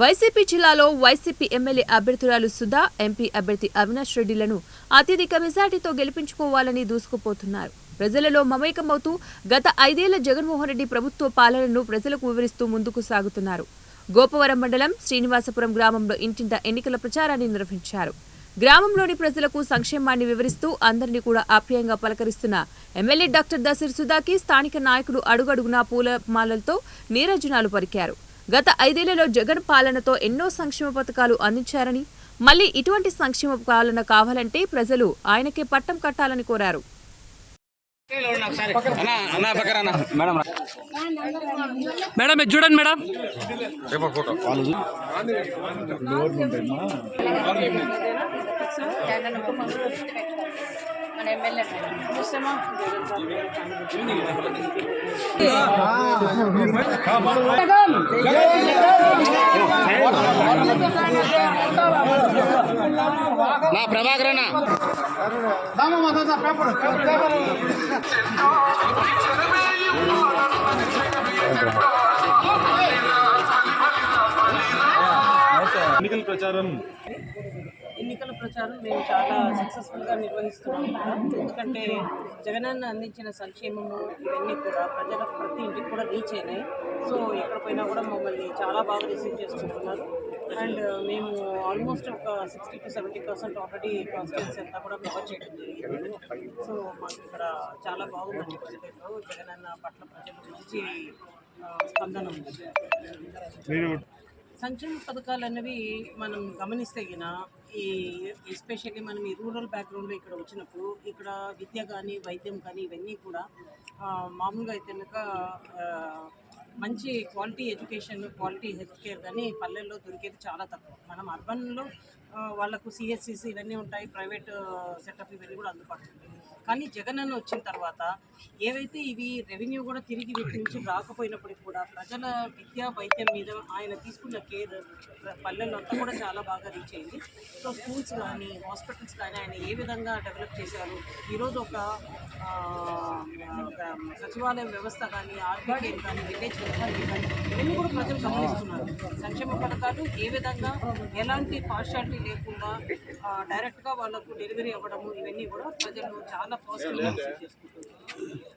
YCP జిల్లాలో YCP MLA అభ్యర్థురాలు Sudha, MP అభ్యర్థి అవినాష్ రెడ్డిలను అత్యధిక మెజార్టీతో గెలిపించుకోవాలని దూసుకుపోతున్నారు. ప్రజలలో మమేకమవుతూ గత 5 ఏళ్ల జగన్మోహన్ రెడ్డి ప్రభుత్వ పాలనను ప్రజలకు వివరిస్తూ ముందుకు సాగుతున్నారు. గోపవరం మండలం శ్రీనివాసపురం గ్రామంలో ఇంటింటా ఎన్నికల ప్రచారాన్ని నిర్వహించారు. గ్రామంలోని ప్రజలకు సంక్షేమాన్ని వివరిస్తూ అందరినీ కూడా ఆప్యాయంగా పలకరిస్తున్న ఎమ్మెల్యే డాక్టర్ దాసరి సుధాకి స్థానిక నాయకులు అడుగడుగునా పూలమాలలతో నీరాజనాలు పలికారు. గత 5 ఏళ్లలో జగన్ పాలనతో ఎన్నో సంక్షేమ పథకాలు అందించారని, మళ్లీ ఇటువంటి సంక్షేమ పాలన కావాలంటే ప్రజలు ఆయనకే పట్టం కట్టాలని కోరారు. మేడం ఇది చూడండి మేడం. నా ప్రభాకరణ ఎన్నికల ప్రచారం మేము చాలా సక్సెస్ఫుల్గా నిర్వహిస్తున్నాం. ఎందుకంటే జగనన్న అందించిన సంక్షేమము ఇవన్నీ కూడా ప్రజల ప్రతి ఇంటికి కూడా రీచ్ అయినాయి. సో ఎక్కడ పోయినా కూడా మమ్మల్ని చాలా బాగా రిసీవ్ చేసుకుంటున్నారు. అండ్ మేము ఆల్మోస్ట్ ఒక 60 to 70% ఆల్రెడీ కాన్స్టిట్యూన్సీ అంతా కూడా కవర్ చేయడం జరిగింది. సో మాకు ఇక్కడ చాలా బాగుంది. ప్రజలతో జగనన్న పట్ల ప్రజలు మంచి స్పందన ఉంది. సంక్షేమ పథకాలు అనేవి మనం గమనిస్తే గిన ఎస్పెషల్లీ మనం ఈ రూరల్ బ్యాక్గ్రౌండ్లో ఇక్కడ వచ్చినప్పుడు ఇక్కడ విద్య కానీ వైద్యం కానీ ఇవన్నీ కూడా మామూలుగా అయితే కనుక మంచి quality education, quality health care కానీ పల్లెల్లో దొరికేది చాలా తక్కువ. మనం అర్బన్లో వాళ్ళకు సిఎస్సిసి ఇవన్నీ ఉంటాయి, ప్రైవేట్ సెటప్ ఇవన్నీ కూడా అందుబాటులో ఉంటాయి. కానీ జగనన్న వచ్చిన తర్వాత ఏవైతే ఇవి రెవెన్యూ కూడా తిరిగి వీటి నుంచి రాకపోయినప్పటికీ కూడా ప్రజల విద్యా వైద్యం మీద ఆయన తీసుకున్న కేర్ పల్లెల్లో అంతా కూడా చాలా బాగా రీచ్ అయింది. సో స్కూల్స్ కానీ హాస్పిటల్స్ కానీ ఆయన ఏ విధంగా డెవలప్ చేశారు, ఈరోజు ఒక సచివాలయం వ్యవస్థ కానీ, ఆర్బీకేలు కానీ, విలేజ్ వెల్ఫేర్ కానీ ఇవన్నీ కూడా ప్రజలు గమనిస్తున్నారు. సంక్షేమ పథకాలు ఏ విధంగా ఎలాంటి పార్షాలిటీ లేకుండా డైరెక్ట్గా వాళ్ళకు డెలివరీ అవ్వడము ఇవన్నీ కూడా ప్రజలు చాలా పాజిటివ్గా రిసీవ్ చేసుకుంటున్నారు.